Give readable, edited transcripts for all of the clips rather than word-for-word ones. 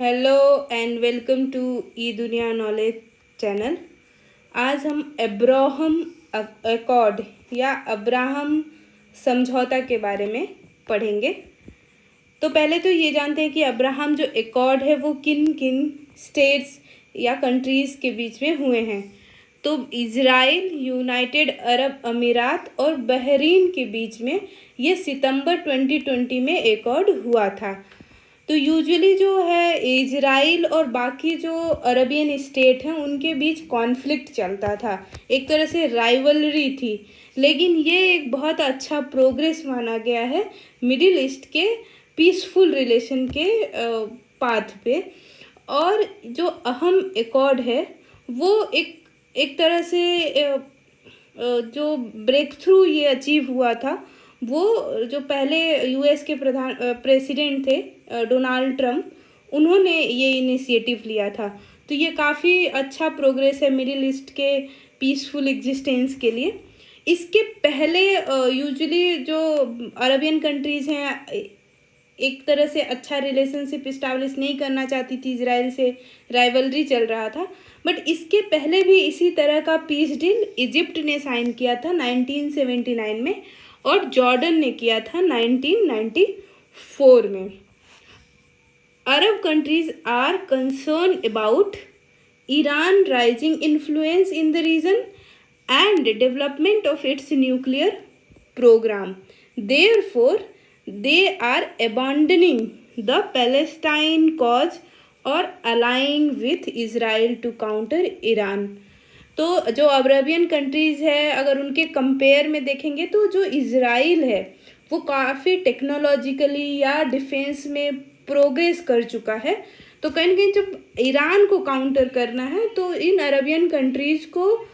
Hello and welcome to ई दुनिया knowledge channel. आज हम अब्राहम अकॉर्ड या अब्राहम समझौता के बारे में पढ़ेंगे। तो पहले तो ये जानते हैं कि अब्राहम जो अकॉर्ड है वो किन किन स्टेट्स या कंट्रीज़ के बीच में हुए हैं। तो इज़राइल, यूनाइटेड अरब अमीरात और बहरीन के बीच में ये सितंबर 2020 में अकॉर्ड हुआ था। तो यूजुअली जो है इजराइल और बाकी जो अरबियन स्टेट हैं उनके बीच कॉन्फ्लिक्ट चलता था, एक तरह से राइवलरी थी। लेकिन ये एक बहुत अच्छा प्रोग्रेस माना गया है मिडिल ईस्ट के पीसफुल रिलेशन के पाथ पे। और जो अहम एकॉर्ड है वो एक तरह से जो ब्रेक थ्रू ये अचीव हुआ था वो जो पहले यूएस के प्रेसिडेंट थे डोनाल्ड ट्रम्प, उन्होंने ये इनिशिएटिव लिया था। तो ये काफ़ी अच्छा प्रोग्रेस है मिडिल ईस्ट के पीसफुल एग्जिस्टेंस के लिए। इसके पहले यूजुअली जो अरबियन कंट्रीज़ हैं एक तरह से अच्छा रिलेशनशिप इस्टेब्लिश नहीं करना चाहती थी इजराइल से, राइवलरी चल रहा था। बट इसके पहले भी इसी तरह का पीस डील इजिप्ट ने साइन किया था 1979 में और जॉर्डन ने किया था 1994 में। Arab countries are concern about Iran rising influence in the region and development of its nuclear program. Therefore, they are abandoning the Palestine cause or allying with Israel to counter Iran. तो जो Arabian countries है अगर उनके compare में देखेंगे तो जो Israel है वो काफ़ी टेक्नोलॉजिकली या डिफेंस में प्रोग्रेस कर चुका है। तो कहीं ना कहीं जब ईरान को काउंटर करना है तो इन अरबियन कंट्रीज़ को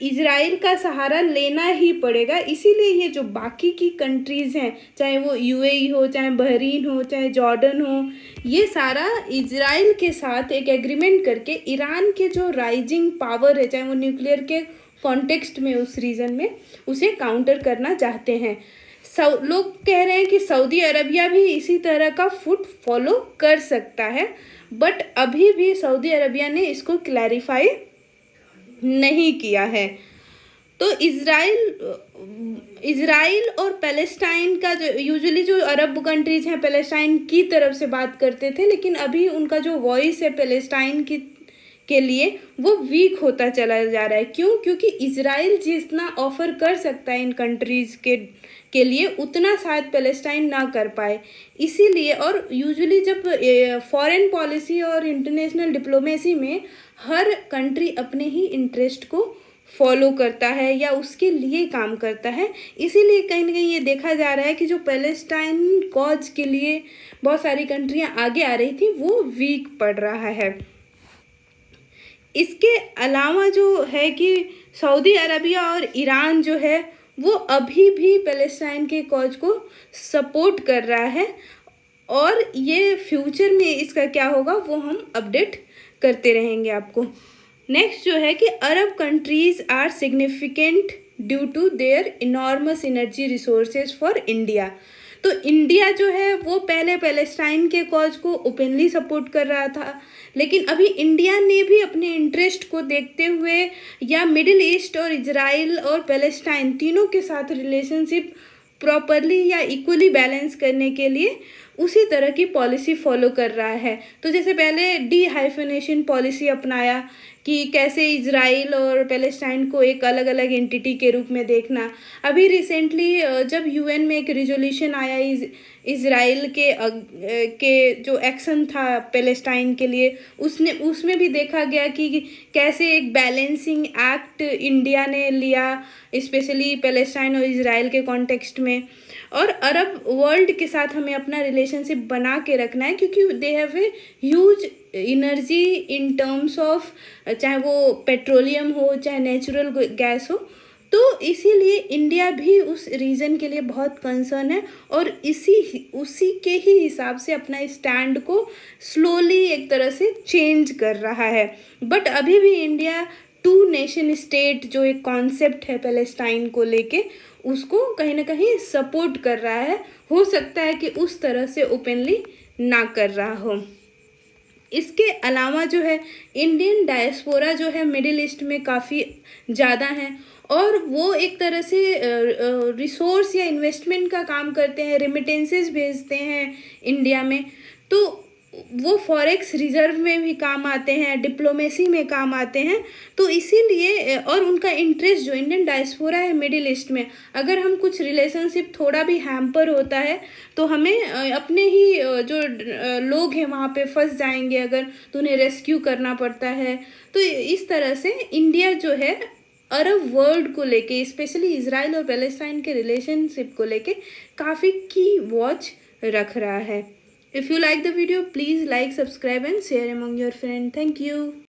इज़राइल का सहारा लेना ही पड़ेगा। इसीलिए ये जो बाकी की कंट्रीज़ हैं, चाहे वो यूएई हो, चाहे बहरीन हो, चाहे जॉर्डन हो, ये सारा इज़राइल के साथ एक एग्रीमेंट करके ईरान के जो राइजिंग पावर है, चाहे वो न्यूक्लियर के कॉन्टेक्स्ट में उस रीजन में, उसे काउंटर करना चाहते हैं। लोग कह रहे हैं कि सऊदी अरबिया भी इसी तरह का फुट फॉलो कर सकता है, बट अभी भी सऊदी अरबिया ने इसको क्लैरिफाई नहीं किया है। तो इज़राइल और पैलेस्टाइन का जो यूजुअली जो अरब कंट्रीज़ हैं पैलेस्टाइन की तरफ से बात करते थे, लेकिन अभी उनका जो वॉइस है पैलेस्टाइन के लिए वो वीक होता चला जा रहा है। क्यों? क्योंकि इज़राइल जितना ऑफ़र कर सकता है इन कंट्रीज़ के लिए उतना शायद पैलेस्टाइन ना कर पाए। इसीलिए और यूजुअली जब फॉरेन पॉलिसी और इंटरनेशनल डिप्लोमेसी में हर कंट्री अपने ही इंटरेस्ट को फॉलो करता है या उसके लिए काम करता है। इसीलिए कहीं ना कहीं ये देखा जा रहा है कि जो पैलेस्टाइन कॉज के लिए बहुत सारी कंट्रियां आगे आ रही थी वो वीक पड़ रहा है। इसके अलावा जो है कि सऊदी अरबिया और ईरान जो है वो अभी भी पैलेस्टाइन के कॉज को सपोर्ट कर रहा है और ये फ्यूचर में इसका क्या होगा वो हम अपडेट करते रहेंगे आपको। नेक्स्ट जो है कि Arab countries are significant due to their enormous energy resources for India. तो इंडिया जो है वो पहले पैलेस्टाइन के कॉज को ओपनली सपोर्ट कर रहा था, लेकिन अभी इंडिया ने भी अपने इंटरेस्ट को देखते हुए या मिडिल ईस्ट और इजराइल और पैलेस्टाइन तीनों के साथ रिलेशनशिप प्रॉपरली या इक्वली बैलेंस करने के लिए उसी तरह की पॉलिसी फॉलो कर रहा है। तो जैसे पहले डी-हाइफनेशन पॉलिसी अपनाया कि कैसे इजराइल और पैलेस्टाइन को एक अलग अलग एंटिटी के रूप में देखना। अभी रिसेंटली जब यूएन में एक रिजोल्यूशन आया इजराइल के जो एक्शन था पैलेस्टाइन के लिए, उसमें भी देखा गया कि कैसे एक बैलेंसिंग एक्ट इंडिया ने लिया स्पेशली पैलेस्टाइन और इजराइल के कॉन्टेक्स्ट में। और अरब वर्ल्ड के साथ हमें अपना रिलेशनशिप बना के रखना है क्योंकि they have a huge energy in terms of, चाहे वो पेट्रोलियम हो चाहे नेचुरल गैस हो। तो इसीलिए इंडिया भी उस रीजन के लिए बहुत कंसर्न है और उसी के ही हिसाब से अपना स्टैंड को स्लोली एक तरह से चेंज कर रहा है। बट अभी भी इंडिया टू नेशन स्टेट जो एक कॉन्सेप्ट है पैलेस्टाइन को लेके उसको कहीं ना कहीं सपोर्ट कर रहा है। हो सकता है कि उस तरह से ओपनली ना कर रहा हो। इसके अलावा जो है इंडियन डायस्पोरा जो है मिडिल ईस्ट में काफ़ी ज़्यादा है, और वो एक तरह से रिसोर्स या इन्वेस्टमेंट का काम करते हैं, रेमिटेंसेस भेजते हैं इंडिया में। तो वो फॉरेक्स रिजर्व में भी काम आते हैं, डिप्लोमेसी में काम आते हैं। तो इसीलिए और उनका इंटरेस्ट जो इंडियन डायस्पोरा है मिडिल ईस्ट में, अगर हम कुछ रिलेशनशिप थोड़ा भी हैम्पर होता है तो हमें अपने ही जो लोग हैं वहाँ पे फंस जाएंगे अगर, तो उन्हें रेस्क्यू करना पड़ता है। तो इस तरह से इंडिया जो है अरब वर्ल्ड को लेके, स्पेशली इजराइल और पैलेस्टाइन के रिलेशनशिप को लेके काफ़ी की वॉच रख रहा है। If you like the video, please like, subscribe and share among your friends. Thank you.